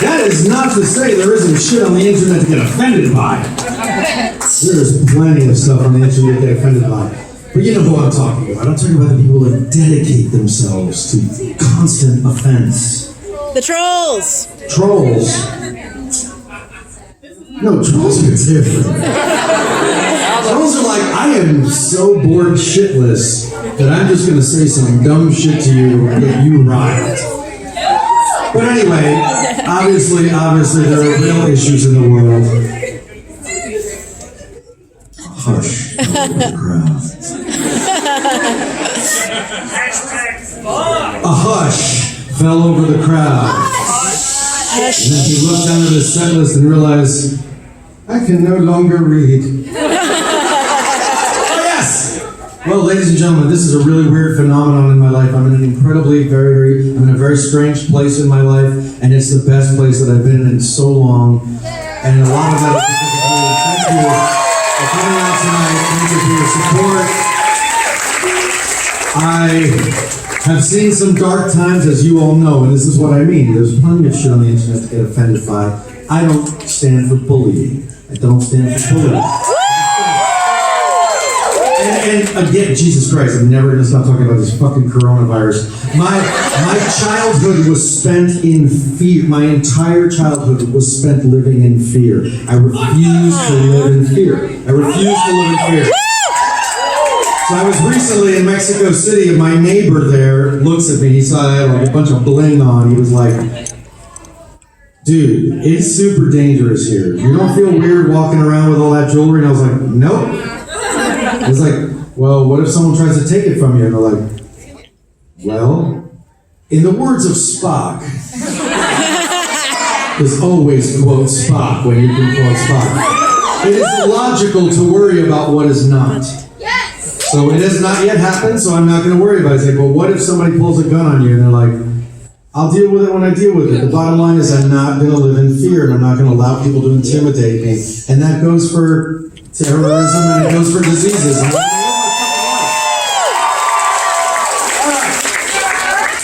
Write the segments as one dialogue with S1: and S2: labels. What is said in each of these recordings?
S1: That is not to say there isn't shit on the internet to get offended by. There's plenty of stuff on the internet to get offended by. But you know who I'm talking about. I'm talking about the people that dedicate themselves to constant offense.
S2: The trolls.
S1: Trolls? No, trolls are different. Trolls are like, I am so bored shitless that I'm just going to say some dumb shit to you and get you riled. But anyway, obviously, there are real issues in the world. Hush, the crowd. A hush fell over the crowd. And then he looked down at his set list and realized, I can no longer read. Oh yes! Well, ladies and gentlemen, this is a really weird phenomenon in my life. I'm in an incredibly, I'm in a very strange place in my life, and it's the best place that I've been in so long. And a lot of that is because of you. Thank you for coming out tonight. Thank you for your support. I have seen some dark times, as you all know, and this is what I mean. There's plenty of shit on the internet to get offended by. I don't stand for bullying. I don't stand for bullying. And again, Jesus Christ, I'm never going to stop talking about this fucking coronavirus. My childhood was spent in fear. My entire childhood was spent living in fear. I refuse to live in fear. I refuse to live in fear. So I was recently in Mexico City, and my neighbor there looks at me. He saw I had like a bunch of bling on. He was like, dude, it's super dangerous here. You don't feel weird walking around with all that jewelry? And I was like, nope. I was like, well, what if someone tries to take it from you? And they're like, well, in the words of Spock, there's always quote Spock when you can quote Spock. It is illogical to worry about what is not. So it has not yet happened, so I'm not going to worry about it. It's like, well, what if somebody pulls a gun on you? And they're like, I'll deal with it when I deal with it. The bottom line is I'm not going to live in fear, and I'm not going to allow people to intimidate me. And that goes for terrorism, and it goes for diseases.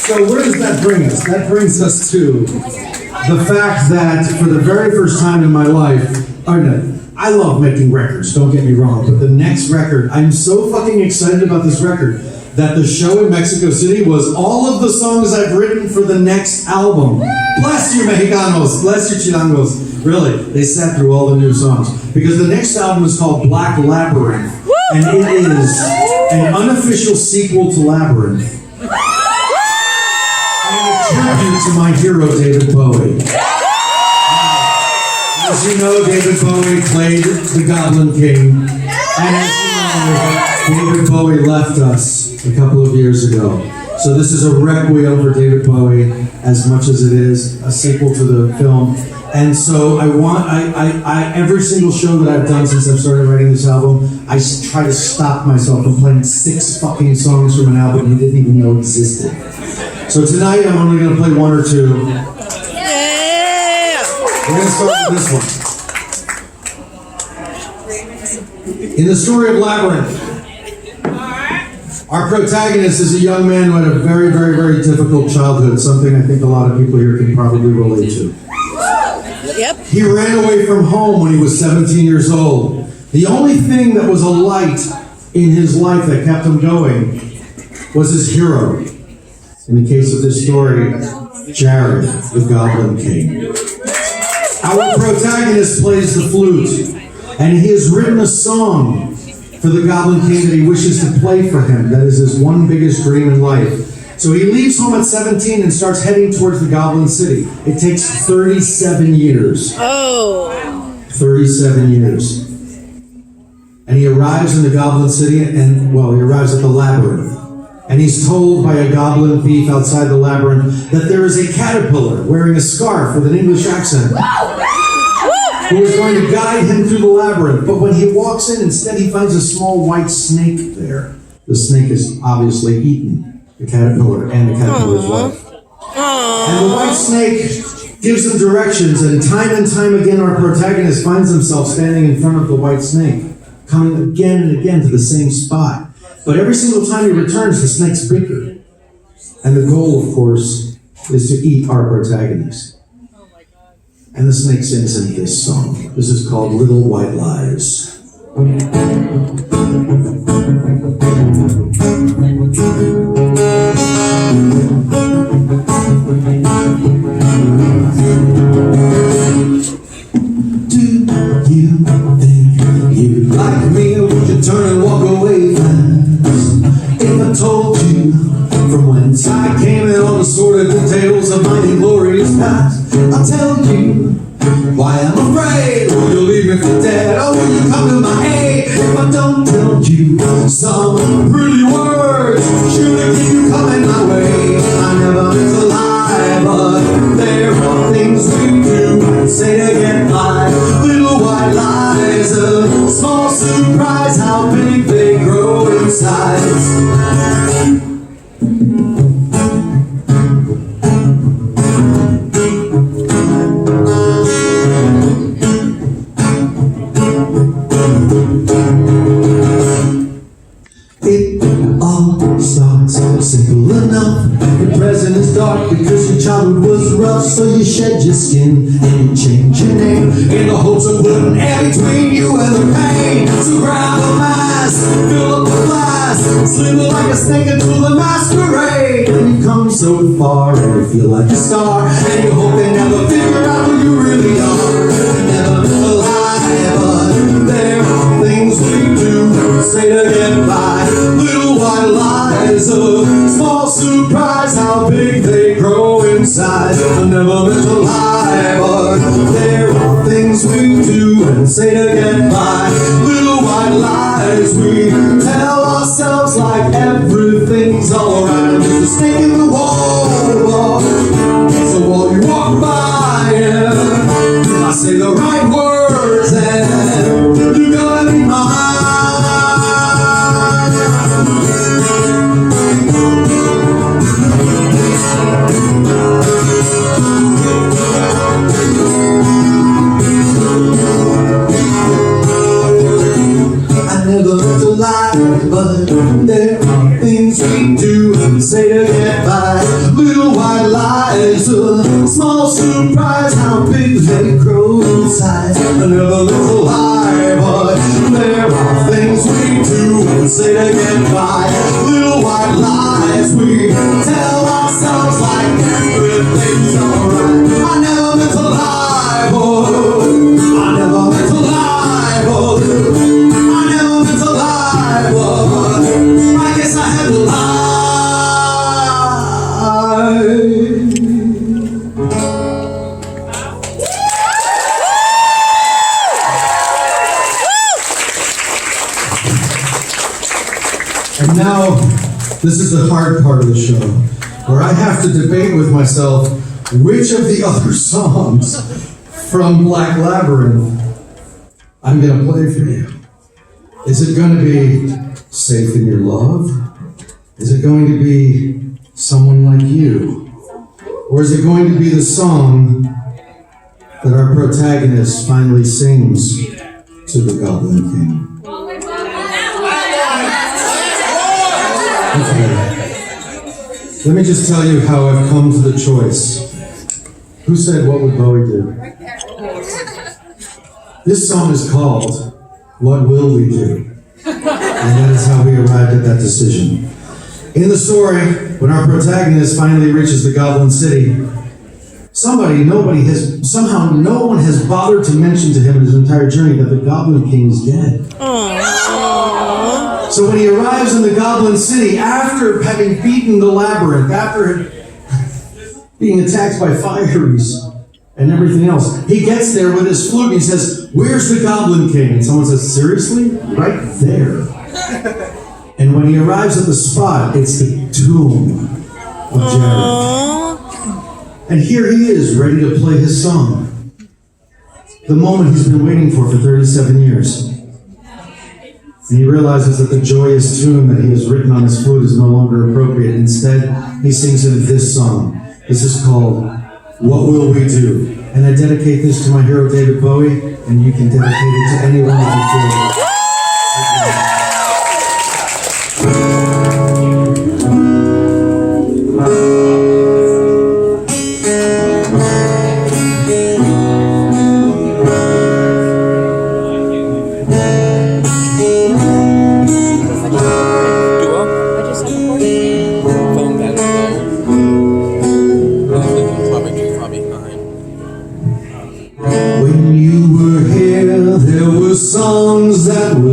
S1: So where does that bring us? That brings us to the fact that for the very first time in my life, I love making records, don't get me wrong, but the next record, I'm so fucking excited about this record that the show in Mexico City was all of the songs I've written for the next album. Bless you, Mexicanos. Bless you, Chilangos. Really, they sat through all the new songs. Because the next album is called Black Labyrinth. And it is an unofficial sequel to Labyrinth. And a tribute to my hero, David Bowie. As you know, David Bowie played the Goblin King. And as you know, David Bowie left us a couple of years ago. So this is a requiem for David Bowie as much as it is a sequel to the film. And so I every single show that I've done since I've started writing this album, I try to stop myself from playing 6 fucking songs from an album you didn't even know existed. So tonight I'm only going to play 1 or 2. We're going to start with this one. In the story of Labyrinth, our protagonist is a young man who had a very, very, very difficult childhood, something I think a lot of people here can probably relate to.
S2: Yep.
S1: He ran away from home when he was 17 years old. The only thing that was a light in his life that kept him going was his hero. In the case of this story, Jared, the Goblin King. Our protagonist plays the flute, and he has written a song for the Goblin King that he wishes to play for him. That is his one biggest dream in life. So he leaves home at 17 and starts heading towards the Goblin City. It takes 37 years.
S2: Oh.
S1: 37 years. And he arrives in the Goblin City, and, well, he arrives at the Labyrinth. And he's told by a goblin thief outside the labyrinth that there is a caterpillar wearing a scarf with an English accent who is going to guide him through the labyrinth. But when he walks in, instead he finds a small white snake there. The snake is obviously eaten the caterpillar and the caterpillar's wife. And the white snake gives him directions, and time again our protagonist finds himself standing in front of the white snake, coming again and again to the same spot. But every single time he returns, the snake's bigger. And the goal, of course, is to eat our protagonist. And the snake sings in this song. This is called Little White Lies. Do you think you like me, or would you turn and walk away fast? If I told you from whence I came and all the sordid details of my inglorious past, I'll tell you why I'm afraid. Will you leave me for dead, or will you come to my aid? If I don't tell you some pretty words, surely keep you coming my way. I never meant to lie, but there are things we do and say to get by. Little white lies, a small surprise, how big they grow in size. It all starts simple enough. Your present is dark because your childhood was rough, so you shed your skin and you change your name in the hopes of putting air between you and the pain. So grab a mask, fill up the glass, slither like a snake into the masquerade. And you come so far and you feel like a star, and you hope they never figure out who you really are. Never meant to lie, but there are things we do say to get by. Little white lies, a small surprise, how big they grow inside. I never meant to lie, but there are things we do and say to get by. Little white lies we tell ourselves like everything's alright. There's a snake in the wall, it's a wall you walk by, yeah. I say the right words and you're gonna be mine. But there are things we do and say to get by. Little white lies, a small surprise, how big they grow inside. I never meant to lie, but there are things we do and say to get by. Little white lies we tell ourselves like everything's alright. I never meant to lie, but I never meant to lie, but I never meant to lie, but I guess I had to lie. And now, this is the hard part of the show, where I have to debate with myself which of the other songs from Black Labyrinth I'm going to play for you. Is it going to be Safe in Your Love? Is it going to be Someone Like You? Or is it going to be the song that our protagonist finally sings to the Goblin King? Okay. Let me just tell you how I've come to the choice. Who said, what would Bowie do? This song is called What Will We Do? And that is how we arrived at that decision. In the story, when our protagonist finally reaches the Goblin City, no one has bothered to mention to him in his entire journey that the Goblin King is dead. So when he arrives in the Goblin City, after having beaten the labyrinth, after being attacked by fires and everything else, he gets there with his flute and he says, "Where's the Goblin King?" And someone says, "Seriously? Right there." And when he arrives at the spot, it's the tomb of Jared. And here he is, ready to play his song. The moment he's been waiting for 37 years. And he realizes that the joyous tune that he has written on his flute is no longer appropriate. Instead, he sings in this song. This is called What Will We Do? And I dedicate this to my hero, David Bowie, and you can dedicate it to anyone that you feel.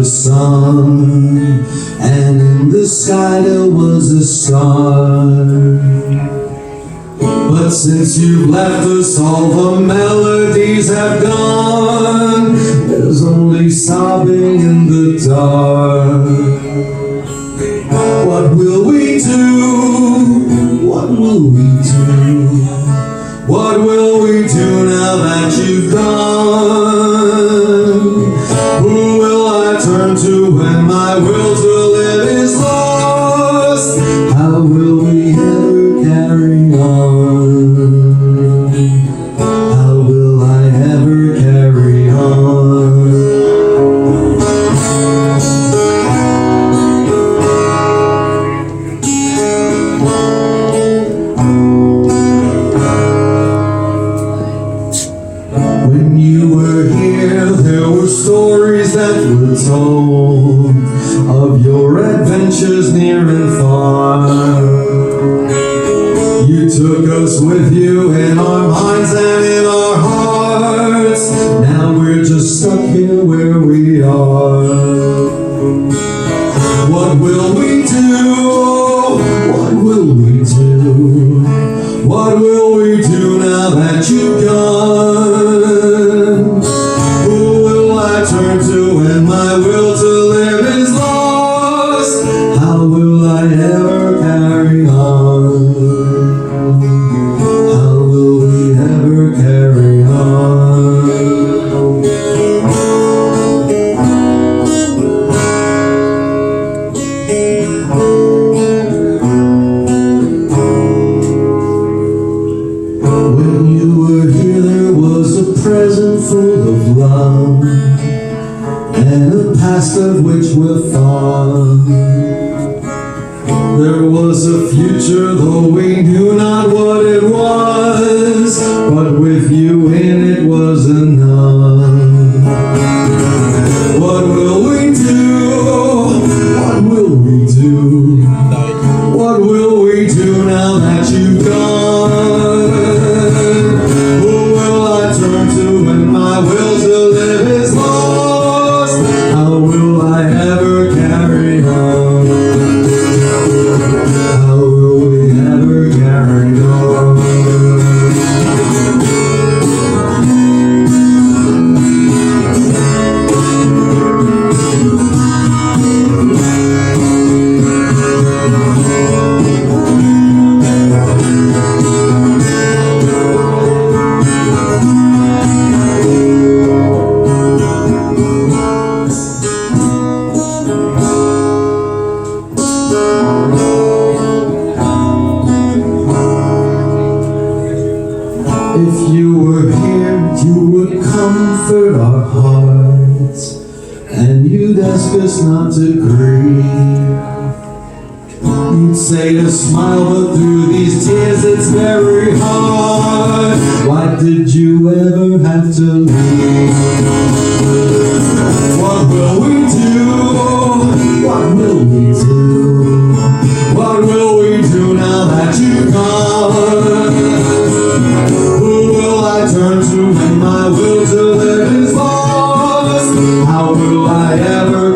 S1: sun, and in the sky there was a star. But since you've left us, all the melodies have gone. There's only sobbing in the dark. What will we do? What will we do? What will we do now that you've gone? Who will I turn to when my will to live is lost? How will we ever carry on? How will I ever carry on? When you were here, there were stories that were told of your adventures near and far. You took us with you in our minds and in our hearts. Now we're just stuck here where we are. What will we do? What will we do? What will we do now that you've gone? Who will I turn to when my will to live is lost? How will I ever carry on? How will we ever carry on? When you were here, there was a present full of love, and a past of which we're fond. There was a future, though we knew not what it was, but with you in it was enough. What will we do? What will we do? What will we do now that you've gone? Who will I turn to when my will to live is lost? How will I ever carry on? How will we ever carry on? If you were here, you would comfort our hearts, and you'd ask us not to grieve. You'd say to smile, but through these tears it's very hard. Why did you ever have to leave? What will we do? What will we do? What will we do now that you've gone? Who will I turn to when my will to live is lost? How will I ever